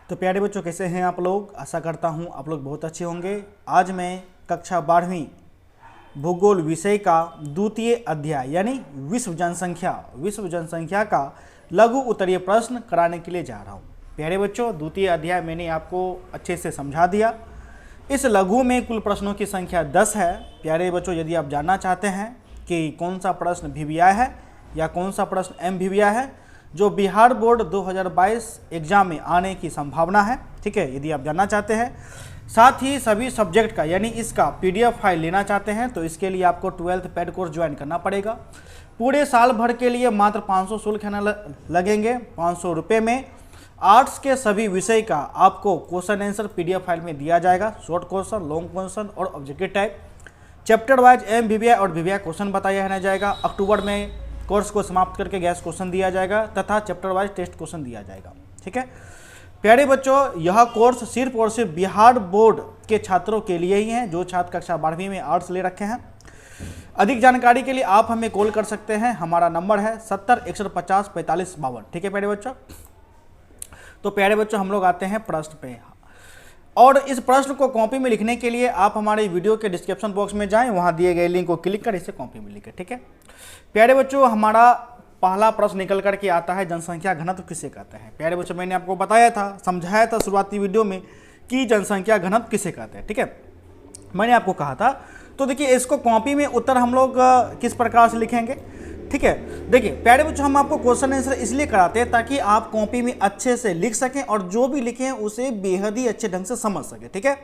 तो प्यारे बच्चों, कैसे हैं आप लोग। आशा करता हूं आप लोग बहुत अच्छे होंगे। आज मैं कक्षा 12वीं भूगोल विषय का द्वितीय अध्याय यानी विश्व जनसंख्या का लघु उत्तरीय प्रश्न कराने के लिए जा रहा हूं। प्यारे बच्चों, द्वितीय अध्याय मैंने आपको अच्छे से समझा दिया। इस लघु में कुल प्रश्नों की संख्या 10 है। प्यारे बच्चों, यदि आप जानना चाहते हैं कि कौन सा प्रश्न VVI है या कौन सा प्रश्न MVVI है जो बिहार बोर्ड 2022 एग्जाम में आने की संभावना है, ठीक है, यदि आप जानना चाहते हैं, साथ ही सभी सब्जेक्ट का यानी इसका PDF फाइल लेना चाहते हैं तो इसके लिए आपको 12th पेड कोर्स ज्वाइन करना पड़ेगा। पूरे साल भर के लिए मात्र 500 शुल्क लगेंगे। 500 रुपये में आर्ट्स के सभी विषय का आपको क्वेश्चन आंसर PDF फाइल में दिया जाएगा। शॉर्ट क्वेश्चन, लॉन्ग क्वेश्चन और objective type chapter wise MVVI और VVI क्वेश्चन बताया जाएगा। अक्टूबर में कोर्स को समाप्त करके गैस क्वेश्चन दिया जाएगा तथा चैप्टर वाइज टेस्ट क्वेश्चन दिया जाएगा, ठीक है। प्यारे बच्चों, यह कोर्स सिर्फ और सिर्फ बिहार बोर्ड के छात्रों के लिए ही है जो छात्र कक्षा 12वीं में आर्ट्स ले रखे हैं। अधिक जानकारी के लिए आप हमें कॉल कर सकते हैं। हमारा नंबर है 70 150 45 52, ठीक है प्यारे बच्चों। तो प्यारे बच्चों, हम लोग आते हैं प्रश्न पे। और इस प्रश्न को कॉपी में लिखने के लिए आप हमारे वीडियो के डिस्क्रिप्शन बॉक्स में जाएं, वहां दिए गए लिंक को क्लिक कर इसे कॉपी में लिखें, ठीक है। प्यारे बच्चों, हमारा पहला प्रश्न निकल करके आता है, जनसंख्या घनत्व किसे कहते हैं। प्यारे बच्चों, मैंने आपको बताया था, समझाया था शुरुआती वीडियो में कि जनसंख्या घनत्व किसे कहते हैं, ठीक है, मैंने आपको कहा था। तो देखिए, इसको कॉपी में उत्तर हम लोग किस प्रकार से लिखेंगे, ठीक है। देखिए प्यारे बच्चों, हम आपको क्वेश्चन आंसर इसलिए कराते हैं ताकि आप कॉपी में अच्छे से लिख सकें और जो भी लिखें उसे बेहद ही अच्छे ढंग से समझ सकें, ठीक है।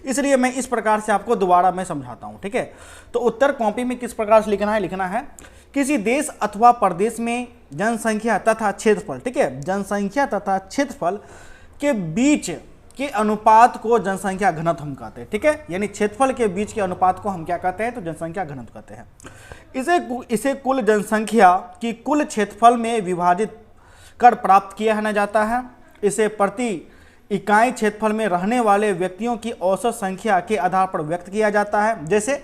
इसलिए मैं इस प्रकार से आपको दोबारा मैं समझाता हूं, ठीक है। तो उत्तर कॉपी में किस प्रकार से लिखना है, किसी देश अथवा प्रदेश में जनसंख्या तथा क्षेत्रफल, ठीक है, जनसंख्या तथा क्षेत्रफल के बीच के अनुपात को जनसंख्या घनत्व हम कहते हैं, ठीक है। यानी क्षेत्रफल के बीच के अनुपात को हम क्या कहते हैं, तो जनसंख्या घनत्व कहते हैं। इसे कुल जनसंख्या की कुल क्षेत्रफल में विभाजित कर प्राप्त किया जाता है। इसे प्रति इकाई क्षेत्रफल में रहने वाले व्यक्तियों की औसत संख्या के आधार पर व्यक्त किया जाता है, जैसे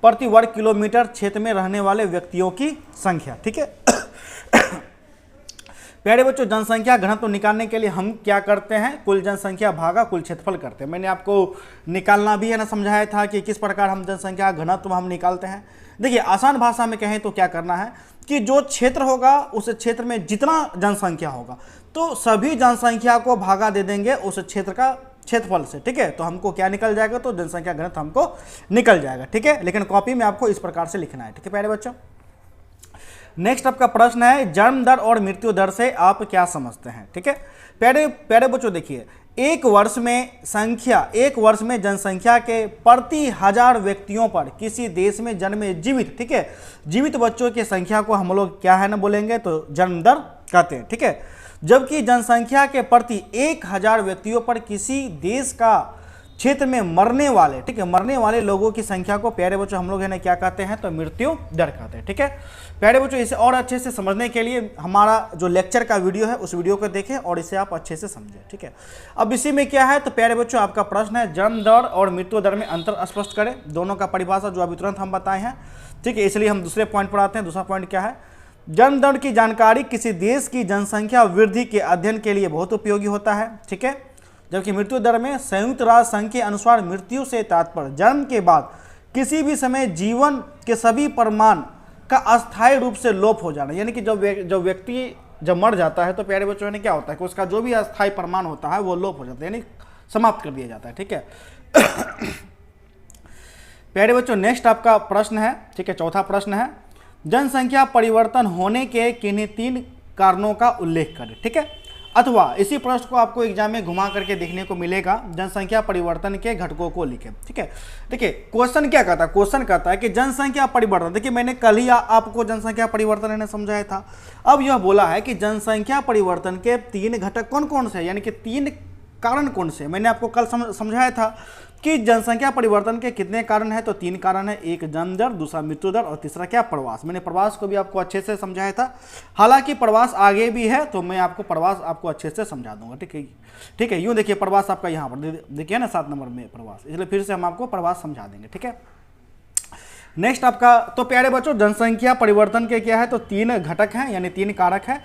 प्रति वर्ग किलोमीटर क्षेत्र में रहने वाले व्यक्तियों की संख्या, ठीक है। प्यारे बच्चों, जनसंख्या घनत्व निकालने के लिए हम क्या करते हैं, कुल जनसंख्या भागा कुल क्षेत्रफल करते हैं। मैंने आपको निकालना भी है ना समझाया था कि किस प्रकार हम जनसंख्या घनत्व हम निकालते हैं। देखिए, आसान भाषा में कहें तो क्या करना है कि जो क्षेत्र होगा उस क्षेत्र में जितना जनसंख्या होगा तो सभी जनसंख्या को भागा दे देंगे उस क्षेत्र का क्षेत्रफल से, ठीक है। तो हमको क्या निकल जाएगा, तो जनसंख्या घनत्व हमको निकल जाएगा, ठीक है। लेकिन कॉपी में आपको इस प्रकार से लिखना है, ठीक है प्यारे बच्चों। नेक्स्ट आपका प्रश्न है, जन्म दर और मृत्यु दर से आप क्या समझते हैं, ठीक है। प्यारे बच्चों, देखिए, एक वर्ष में जनसंख्या के प्रति 1000 व्यक्तियों पर किसी देश में जन्मे जीवित, ठीक है, जीवित बच्चों की संख्या को हम लोग क्या है ना बोलेंगे, तो जन्म दर कहते हैं, ठीक है। जबकि जनसंख्या के प्रति 1000 व्यक्तियों पर किसी देश का क्षेत्र में मरने वाले, ठीक है, मरने वाले लोगों की संख्या को प्यारे बच्चों हम लोग है ना क्या कहते हैं, तो मृत्यु दर कहते हैं, ठीक है। प्यारे बच्चों, इसे और अच्छे से समझने के लिए हमारा जो लेक्चर का वीडियो है उस वीडियो को देखें और इसे आप अच्छे से समझें, ठीक है। अब इसी में क्या है, तो प्यारे बच्चों आपका प्रश्न है, जन्म दर और मृत्यु दर में अंतर स्पष्ट करें। दोनों का परिभाषा जो अभी तुरंत हम बताए हैं, ठीक है। इसलिए हम दूसरे पॉइंट पर आते हैं। दूसरा पॉइंट क्या है, जन्म दर की जानकारी किसी देश की जनसंख्या वृद्धि के अध्ययन के लिए बहुत उपयोगी होता है, ठीक है। जबकि मृत्यु दर में संयुक्त राष्ट्र संघ के अनुसार मृत्यु से तात्पर्य जन्म के बाद किसी भी समय जीवन के सभी परिमाण का अस्थायी रूप से लोप हो जाना, यानी कि जब व्यक्ति जब मर जाता है तो प्यारे बच्चों ने क्या होता है कि उसका जो भी अस्थायी परिमाण होता है वो लोप हो जाता है, यानी समाप्त कर दिया जाता है, ठीक है। प्यारे बच्चों, नेक्स्ट आपका प्रश्न है, ठीक है, चौथा प्रश्न है, जनसंख्या परिवर्तन होने के किन्हीं 3 कारणों का उल्लेख करें, ठीक है। अथवा इसी प्रश्न को आपको एग्जाम में घुमा करके देखने को मिलेगा, जनसंख्या परिवर्तन के घटकों को लिखें, ठीक है। देखिए, क्वेश्चन क्या कहता है, क्वेश्चन कहता है कि जनसंख्या परिवर्तन, देखिए मैंने कल ही आपको जनसंख्या परिवर्तन ने समझाया था। अब यह बोला है कि जनसंख्या परिवर्तन के 3 घटक कौन कौन से, यानी कि 3 कारण कौन से। मैंने आपको कल समझाया था कि जनसंख्या परिवर्तन के कितने कारण हैं, तो 3 कारण है, एक जन्म दर, दूसरा मृत्यु दर और तीसरा क्या, प्रवास। मैंने प्रवास को भी आपको अच्छे से समझाया था, हालांकि प्रवास आगे भी है तो मैं आपको प्रवास आपको अच्छे से समझा दूंगा, ठीक है, ठीक है। यूँ देखिए, प्रवास आपका यहाँ पर देखिए ना 7 नंबर में प्रवास, इसलिए फिर से हम आपको प्रवास समझा देंगे, ठीक है। नेक्स्ट आपका, तो प्यारे बच्चों, जनसंख्या परिवर्तन के क्या है, तो 3 घटक हैं यानी 3 कारक हैं।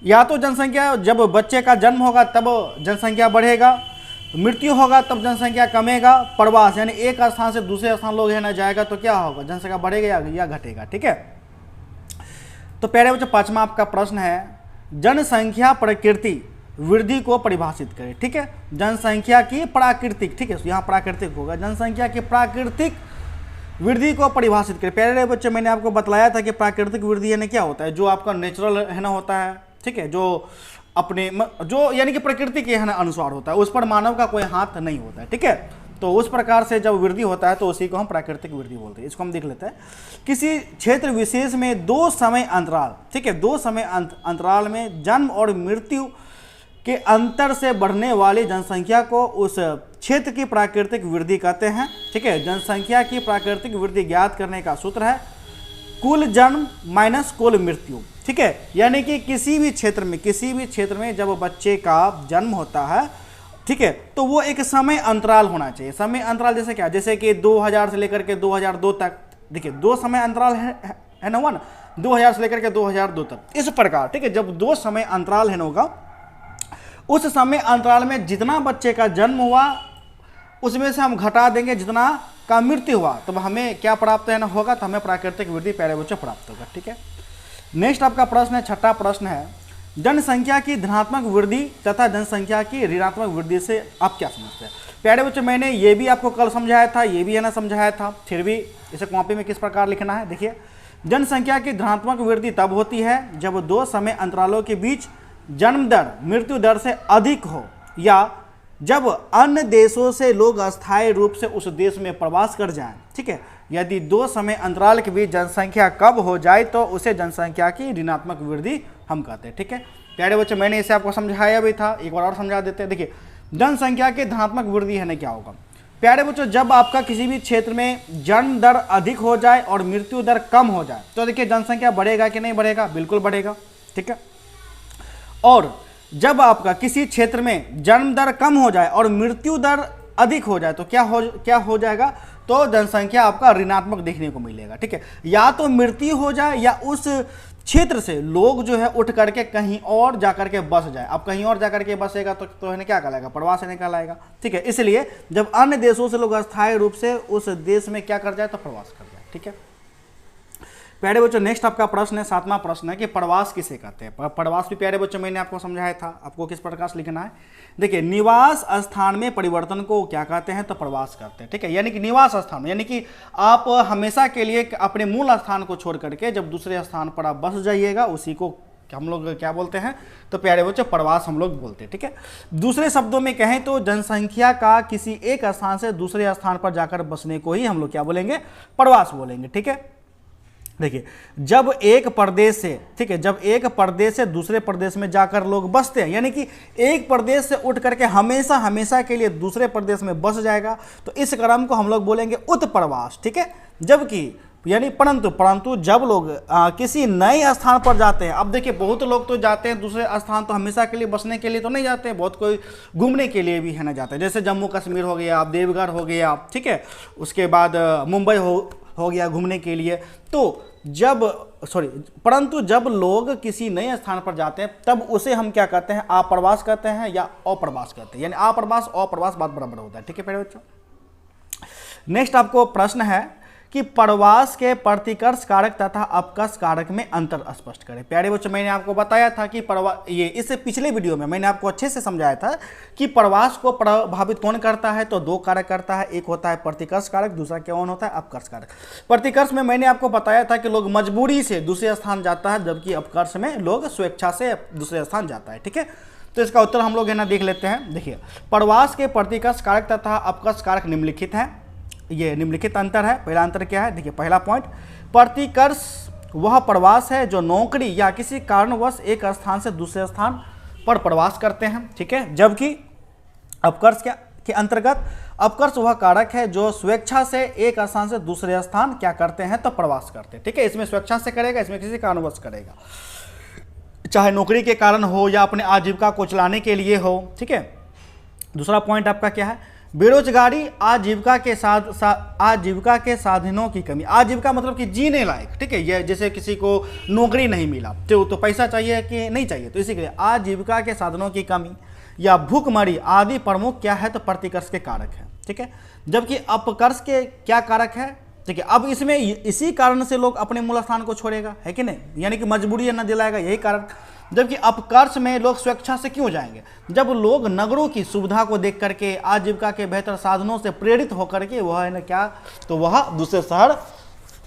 या तो जनसंख्या, जब बच्चे का जन्म होगा तब जनसंख्या बढ़ेगा, मृत्यु होगा तब जनसंख्या कमेगा, प्रवास यानी एक स्थान से दूसरे स्थान लोग है ना जाएगा तो क्या होगा, जनसंख्या बढ़ेगा या घटेगा। ठीक है, तो प्यारे बच्चों पांचवा आपका प्रश्न है, जनसंख्या प्रकृति वृद्धि को परिभाषित करें। ठीक है, जनसंख्या की प्राकृतिक, ठीक है यहाँ प्राकृतिक होगा, जनसंख्या की प्राकृतिक वृद्धि को परिभाषित करें। प्यारे बच्चों मैंने आपको बतलाया था कि प्राकृतिक वृद्धि यानी क्या होता है, जो आपका नेचुरल है ना होता है, ठीक है, जो अपने जो यानी कि प्रकृति के है ना अनुसार होता है, उस पर मानव का कोई हाथ नहीं होता है। ठीक है, तो उस प्रकार से जब वृद्धि होता है तो उसी को हम प्राकृतिक वृद्धि बोलते हैं। इसको हम देख लेते हैं, किसी क्षेत्र विशेष में दो समय अंतराल, ठीक है, दो समय अंतराल में जन्म और मृत्यु के अंतर से बढ़ने वाली जनसंख्या को उस क्षेत्र की प्राकृतिक वृद्धि कहते हैं। ठीक है, जनसंख्या की प्राकृतिक वृद्धि ज्ञात करने का सूत्र है कुल जन्म माइनस कुल मृत्यु। ठीक है, यानी कि किसी भी क्षेत्र में जब बच्चे का जन्म होता है, ठीक है, तो वो एक समय अंतराल होना चाहिए। समय अंतराल जैसे क्या, जैसे कि 2000 से लेकर के 2002 तक, देखिए दो समय अंतराल है ना, 2000 से लेकर के 2002 तक, इस प्रकार। ठीक है, जब दो समय अंतराल है ना होगा, उस समय अंतराल में जितना बच्चे का जन्म हुआ उसमें से हम घटा देंगे जितना का मृत्यु हुआ, तो हमें क्या प्राप्त है ना होगा, तो हमें प्राकृतिक वृद्धि प्यारे बच्चों प्राप्त होगा। ठीक है, नेक्स्ट आपका प्रश्न है, छठा प्रश्न है, जनसंख्या की धनात्मक वृद्धि तथा जनसंख्या की ऋणात्मक वृद्धि से आप क्या समझते हैं। प्यारे बच्चों मैंने ये भी आपको कल समझाया था, ये भी है ना समझाया था, फिर भी इसे कॉपी में किस प्रकार लिखना है। देखिए, जनसंख्या की धनात्मक वृद्धि तब होती है जब दो समय अंतरालों के बीच जन्म दर मृत्यु दर से अधिक हो, या जब अन्य देशों से लोग अस्थायी रूप से उस देश में प्रवास कर जाएं। ठीक है, यदि दो समय अंतराल के बीच जनसंख्या कम हो जाए तो उसे जनसंख्या की ऋणात्मक वृद्धि हम कहते हैं। ठीक है, प्यारे बच्चों मैंने इसे आपको समझाया भी था, एक बार और समझा देते हैं। देखिए, जनसंख्या की धनात्मक वृद्धि है ना क्या होगा, प्यारे बच्चों जब आपका किसी भी क्षेत्र में जन्म दर अधिक हो जाए और मृत्यु दर कम हो जाए तो देखिए जनसंख्या बढ़ेगा कि नहीं बढ़ेगा, बिल्कुल बढ़ेगा। ठीक है, और जब आपका किसी क्षेत्र में जन्म दर कम हो जाए और मृत्यु दर अधिक हो जाए तो क्या हो जाएगा, तो जनसंख्या आपका ऋणात्मक देखने को मिलेगा। ठीक है, या तो मृत्यु हो जाए या उस क्षेत्र से लोग जो है उठ करके कहीं और जाकर के बस जाए। अब कहीं और जाकर के बसेगा तो है क्या कहलाएगा, प्रवास है कहलाएगा। ठीक है, इसलिए जब अन्य देशों से लोग अस्थायी रूप से उस देश में क्या कर जाए तो प्रवास कर जाए। ठीक है, प्यारे बच्चों नेक्स्ट आपका प्रश्न है, सातवां प्रश्न है कि प्रवास किसे कहते हैं। प्रवास भी प्यारे बच्चों मैंने आपको समझाया था, आपको किस प्रकार से लिखना है। देखिए, निवास स्थान में परिवर्तन को क्या कहते हैं, तो प्रवास करते हैं। ठीक है, यानी कि निवास स्थान यानी कि आप हमेशा के लिए अपने मूल स्थान को छोड़ करके जब दूसरे स्थान पर आप बस जाइएगा, उसी को हम लोग क्या बोलते हैं, तो प्यारे बच्चों प्रवास हम लोग बोलते हैं। ठीक है, दूसरे शब्दों में कहें तो जनसंख्या का किसी एक स्थान से दूसरे स्थान पर जाकर बसने को ही हम लोग क्या बोलेंगे, प्रवास बोलेंगे। ठीक है, देखिए, जब एक प्रदेश से, ठीक है, जब एक प्रदेश से दूसरे प्रदेश में जाकर लोग बसते हैं, यानी कि एक प्रदेश से उठ करके हमेशा के लिए दूसरे प्रदेश में बस जाएगा, तो इस क्रम को हम लोग बोलेंगे उत्प्रवास। ठीक है, जबकि यानी परंतु जब लोग किसी नए स्थान पर जाते हैं, अब देखिए बहुत लोग तो जाते हैं दूसरे स्थान, तो हमेशा के लिए बसने के लिए तो नहीं जाते हैं, बहुत कोई घूमने के लिए भी है ना जाते हैं, जैसे जम्मू कश्मीर हो गया, देवघर हो गया, ठीक है, उसके बाद मुंबई हो गया घूमने के लिए। तो परंतु जब लोग किसी नए स्थान पर जाते हैं तब उसे हम क्या कहते हैं, आप्रवास कहते हैं या अप्रवास कहते हैं, यानी आप्रवास अप्रवास बात बराबर होता है। ठीक है प्यारे बच्चों, नेक्स्ट आपको प्रश्न है कि प्रवास के प्रतिकर्ष कारक तथा अपकर्ष कारक में अंतर स्पष्ट करें। प्यारे बच्चों मैंने आपको बताया था कि इससे पिछले वीडियो में मैंने आपको अच्छे से समझाया था कि प्रवास को प्रभावित कौन करता है, तो दो कारक करता है, एक होता है प्रतिकर्ष कारक, दूसरा कौन होता है, अपकर्ष कारक। प्रतिकर्ष में मैंने आपको बताया था कि लोग मजबूरी से दूसरे स्थान जाता है, जबकि अपकर्ष में लोग स्वेच्छा से दूसरे स्थान जाता है। ठीक है, तो इसका उत्तर हम लोग है ना देख लेते हैं। देखिए, प्रवास के प्रतिकर्ष कारक तथा अपकर्ष कारक निम्नलिखित हैं, ये निम्नलिखित अंतर है। पहला अंतर क्या है, देखिए पहला पॉइंट, प्रतिकर्ष वह प्रवास है जो नौकरी या किसी कारणवश एक स्थान से दूसरे स्थान पर प्रवास करते हैं। ठीक है, जबकि अपकर्ष के अंतर्गत अपकर्ष वह कारक है जो स्वेच्छा से एक स्थान से दूसरे स्थान क्या करते हैं, तो प्रवास करते हैं। ठीक है, इसमें स्वेच्छा से करेगा, इसमें किसी कारणवश करेगा, चाहे नौकरी के कारण हो या अपने आजीविका को चलाने के लिए हो। ठीक है, दूसरा पॉइंट आपका क्या है, बेरोजगारी, आजीविका के साधनों की कमी। आजीविका मतलब कि जीने लायक, ठीक है, ये जैसे किसी को नौकरी नहीं मिला तो पैसा चाहिए कि नहीं चाहिए, तो इसी के लिए आजीविका के साधनों की कमी या भूखमरी आदि प्रमुख क्या है, तो प्रतिकर्ष के कारक है, ठीक है। जबकि अपकर्ष के क्या कारक है, ठीक है। अब इसमें इसी कारण से लोग अपने मूल स्थान को छोड़ेगा, है कि नहीं, यानी कि मजबूरी न दिलाएगा, यही कारण। जबकि अपकर्ष में लोग स्वेच्छा से क्यों जाएंगे, जब लोग नगरों की सुविधा को देख करके, आजीविका के बेहतर साधनों से प्रेरित होकर के वह है ना क्या, तो वह दूसरे शहर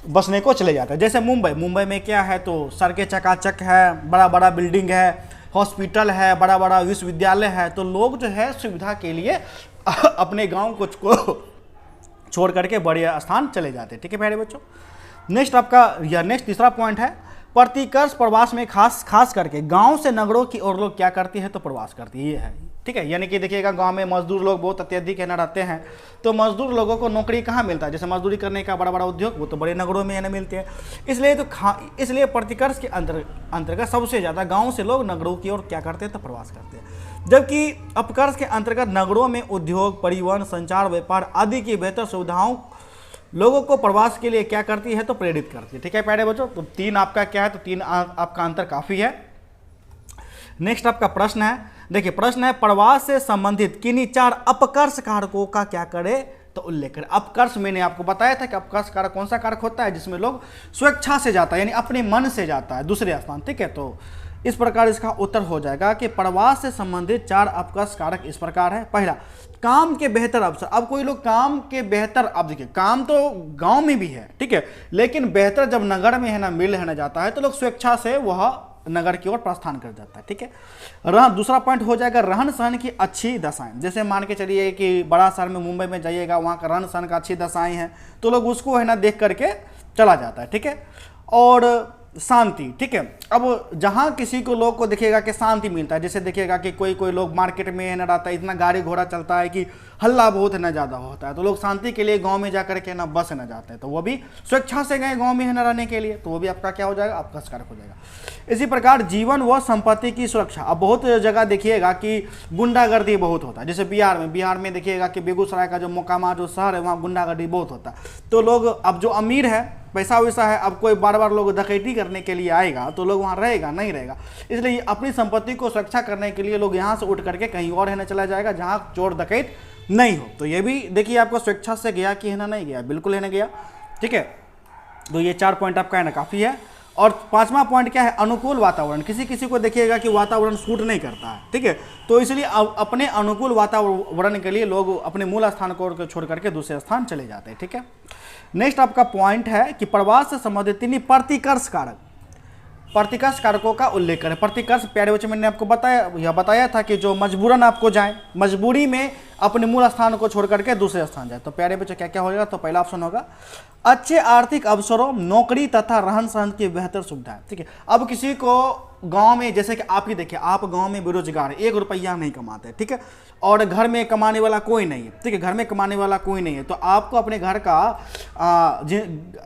बसने को चले जाते हैं। जैसे मुंबई में क्या है, तो सड़कें चकाचक है, बड़ा बड़ा बिल्डिंग है, हॉस्पिटल है, बड़ा बड़ा विश्वविद्यालय है, तो लोग जो है सुविधा के लिए अपने गाँव को छोड़ करके बड़े स्थान चले जाते हैं, ठीक है प्यारे बच्चों। नेक्स्ट तीसरा पॉइंट है, प्रतिकर्ष प्रवास में खास करके गांव से नगरों की ओर लोग क्या करती है, तो प्रवास करती है, ये है, ठीक है। यानी कि देखिएगा गांव में मजदूर लोग बहुत अत्यधिक है ना रहते हैं, तो मजदूर लोगों को नौकरी कहाँ मिलता है, जैसे मजदूरी करने का बड़ा बड़ा उद्योग वो तो बड़े नगरों में है ना मिलते हैं। इसलिए प्रतिकर्ष के अंतर्गत सबसे ज़्यादा गाँव से लोग नगरों की ओर क्या करते हैं, तो प्रवास करते हैं। जबकि अपकर्ष के अंतर्गत नगरों में उद्योग, परिवहन, संचार, व्यापार आदि की बेहतर सुविधाओं लोगों को प्रवास के लिए क्या करती है, तो प्रेरित करती है, ठीक है प्यारे बच्चों। तो 3 आपका क्या है, तो 3 आपका अंतर काफ़ी है। नेक्स्ट आपका प्रश्न है, देखिए प्रश्न है, प्रवास से संबंधित किन्हीं 4 अपकर्ष कारकों का क्या करे, तो उल्लेख करें। अपकर्ष मैंने आपको बताया था कि अपकर्ष कारक कौन सा कारक होता है, जिसमें लोग स्वेच्छा से जाता है, यानी अपने मन से जाता है दूसरे स्थान, ठीक है। तो इस प्रकार इसका उत्तर हो जाएगा कि प्रवास से संबंधित 4 अपकर्ष कारक इस प्रकार है। पहला, काम के बेहतर अवसर। अब कोई लोग काम के बेहतर, अब देखिए काम तो गांव में भी है, ठीक है, लेकिन बेहतर जब नगर में है ना मिल है ना जाता है, तो लोग स्वेच्छा से वह नगर की ओर प्रस्थान कर जाता है, ठीक है। दूसरा पॉइंट हो जाएगा रहन सहन की अच्छी दशाएं। जैसे मान के चलिए कि बड़ा शहर में मुंबई में जाइएगा, वहाँ का रहन सहन का अच्छी दशाएं हैं, तो लोग उसको है ना देख करके चला जाता है, ठीक है। और शांति, ठीक है। अब जहाँ किसी को लोग को देखिएगा कि शांति मिलता है, जैसे देखिएगा कि कोई लोग मार्केट में है ना रहता है, इतना गाड़ी घोड़ा चलता है कि हल्ला बहुत है ना ज़्यादा होता है, तो लोग शांति के लिए गांव में जाकर के ना बस है ना जाते हैं, तो वो भी स्वेच्छा से गए गांव में है ना रहने के लिए, तो वो भी आपका क्या हो जाएगा, आपका कारक हो जाएगा। इसी प्रकार जीवन व संपत्ति की सुरक्षा। अब बहुत जगह देखिएगा कि गुंडागर्दी बहुत होता है, जैसे बिहार में देखिएगा कि बेगूसराय का जो मोकामा जो शहर है, वहाँ गुंडागर्दी बहुत होता है, तो लोग अब जो अमीर है, पैसा वैसा है, अब कोई बार बार लोग डकैती करने के लिए आएगा, तो लोग वहाँ रहेगा नहीं रहेगा, इसलिए अपनी संपत्ति को सुरक्षा करने के लिए लोग यहाँ से उठ करके कहीं और है ना चला जाएगा जहाँ चोर डकैत नहीं हो। तो ये भी देखिए आपको स्वेच्छा से गया कि है ना नहीं गया, बिल्कुल है ना गया, ठीक है। तो ये 4 पॉइंट आपका है ना काफ़ी है। और 5वां पॉइंट क्या है, अनुकूल वातावरण। किसी को देखिएगा कि वातावरण सूट नहीं करता है, ठीक है, तो इसलिए अपने अनुकूल वातावरण के लिए लोग अपने मूल स्थान को छोड़ करके दूसरे स्थान चले जाते हैं, ठीक है। नेक्स्ट आपका पॉइंट है कि प्रवास से संबंधित 3 प्रतिकर्ष कारक। प्रतिकर्ष कारकों का उल्लेख करें। प्रतिकर्ष प्यारे बच्चों मैंने आपको बताया था कि जो मजबूरन आपको जाए, मजबूरी में अपने मूल स्थान को छोड़ करके दूसरे स्थान जाए, तो प्यारे बच्चों क्या क्या होगा, तो पहला ऑप्शन होगा अच्छे आर्थिक अवसरों, नौकरी तथा रहन सहन की बेहतर सुविधाएं, ठीक है। अब किसी को गांव में, जैसे कि आप ही देखिए, आप गांव में बेरोजगार है, 1 रुपया नहीं कमाते, ठीक है, और घर में कमाने वाला कोई नहीं है, ठीक है, घर में कमाने वाला कोई नहीं है, तो आपको अपने घर का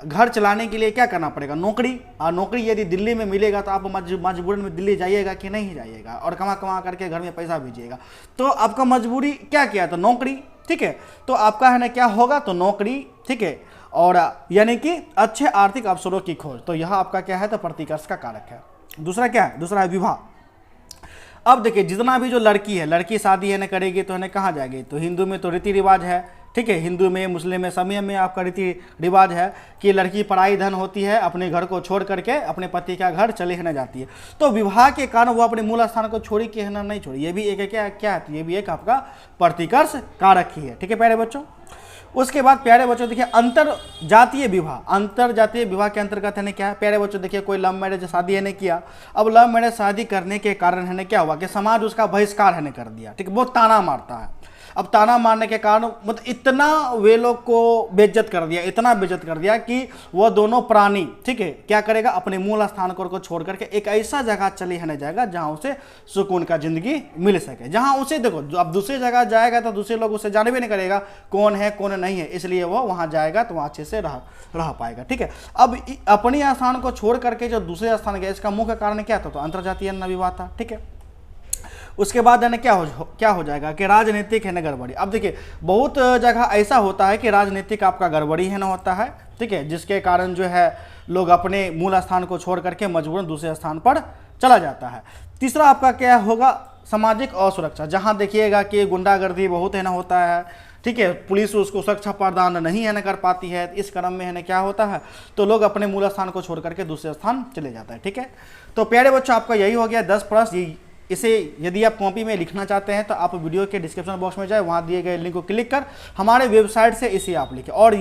घर चलाने के लिए क्या करना पड़ेगा, नौकरी। और नौकरी यदि दिल्ली में मिलेगा तो आप मजबूरन में दिल्ली जाइएगा कि नहीं जाइएगा, और कमा करके घर में पैसा भेजिएगा, तो आपका मजबूरी क्या किया, तो नौकरी, ठीक है। तो आपका है ना क्या होगा, तो नौकरी, ठीक है, और यानी कि अच्छे आर्थिक अवसरों की खोज, तो यह आपका क्या है, तो प्रतिकर्ष का कारक है। दूसरा क्या है, दूसरा है विवाह। अब देखिए जितना भी जो लड़की शादी है ना करेगी तो है ना कहाँ जाएगी, तो हिंदू में तो रीति रिवाज है, ठीक है, हिंदू में, मुस्लिम में, सभी में आपका रीति रिवाज है कि लड़की पराई धन होती है, अपने घर को छोड़ करके अपने पति का घर चले ना जाती है, तो विवाह के कारण वो अपने मूल स्थान को छोड़ी कि है ना नहीं छोड़ी, ये भी एक क्या है, तो ये भी एक आपका प्रतिकर्ष कारक ही है, ठीक है प्यारे बच्चों। उसके बाद प्यारे बच्चों देखिए अंतर जातीय विवाह के अंतर्गत है ना क्या है, प्यारे बच्चों देखिए कोई लव मैरिज शादी है ने किया, अब लव मैरिज शादी करने के कारण है ना क्या हुआ कि समाज उसका बहिष्कार है ने कर दिया, ठीक है, बहुत ताना मारता है। अब ताना मारने के कारण मतलब इतना वे लोग को बेइज्जत कर दिया, इतना बेइज्जत कर दिया कि वह दोनों प्राणी, ठीक है, क्या करेगा, अपने मूल स्थान को छोड़ करके एक ऐसा जगह चले रहने जाएगा जहां उसे सुकून का जिंदगी मिल सके, जहां उसे देखो अब दूसरी जगह जाएगा तो दूसरे लोग उसे जाने भी नहीं करेगा कौन है कौन नहीं है, इसलिए वो वहां जाएगा तो वहां अच्छे से रह पाएगा, ठीक है। अब अपने स्थान को छोड़ करके जो दूसरे स्थान गया, इसका मुख्य कारण क्या था, तो अंतरजातीय विवाह था, ठीक है। उसके बाद है ना क्या हो जाएगा कि राजनीतिक है ना गड़बड़ी। अब देखिए बहुत जगह ऐसा होता है कि राजनीतिक आपका गड़बड़ी है ना होता है, ठीक है, जिसके कारण जो है लोग अपने मूल स्थान को छोड़ करके मजबूरन दूसरे स्थान पर चला जाता है। तीसरा आपका क्या होगा, सामाजिक असुरक्षा, जहां देखिएगा कि गुंडागर्दी बहुत है ना होता है, ठीक है, पुलिस उसको सुरक्षा प्रदान नहीं है ना कर पाती है। इस क्रम में है ना क्या होता है, तो लोग अपने मूल स्थान को छोड़ करके दूसरे स्थान चले जाता है, ठीक है। तो प्यारे बच्चों आपका यही हो गया 10 प्रश्न। इसे यदि आप कॉपी में लिखना चाहते हैं तो आप वीडियो के डिस्क्रिप्शन बॉक्स में जाए, वहाँ दिए गए लिंक को क्लिक कर हमारे वेबसाइट से इसे आप लिखें। और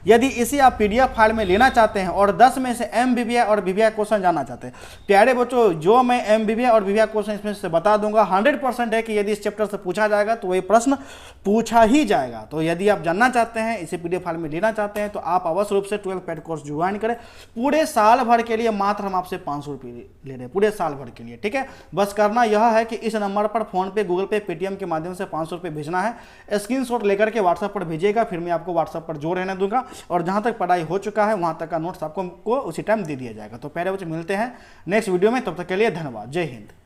यदि इसे आप PDF फाइल में लेना चाहते हैं और 10 में से MBBI और BBI क्वेश्चन जानना चाहते हैं, प्यारे बच्चों जो मैं MBBI और BBI क्वेश्चन इसमें से बता दूंगा 100% है कि यदि इस चैप्टर से पूछा जाएगा तो वही प्रश्न पूछा ही जाएगा। तो यदि आप जानना चाहते हैं, इसे PDF फाइल में लेना चाहते हैं, तो आप अवश्य रूप से 12 पेड कोर्स ज्वाइन करें। पूरे साल भर के लिए मात्र हम आपसे 500 रुपये ले रहे हैं, पूरे साल भर के लिए, ठीक है। बस करना यह है कि इस नंबर पर फोन पे, गूगल पे, पेटीएम के माध्यम से 500 रुपये भेजना है। स्क्रीनशॉट लेकर के व्हाट्सएप पर भेजिएगा, फिर मैं आपको व्हाट्सएप पर जोड़ रहने दूंगा और जहां तक पढ़ाई हो चुका है वहां तक का नोट्स आपको उसी टाइम दे दिया जाएगा। तो प्यारे बच्चे मिलते हैं नेक्स्ट वीडियो में, तब तक के लिए धन्यवाद। जय हिंद।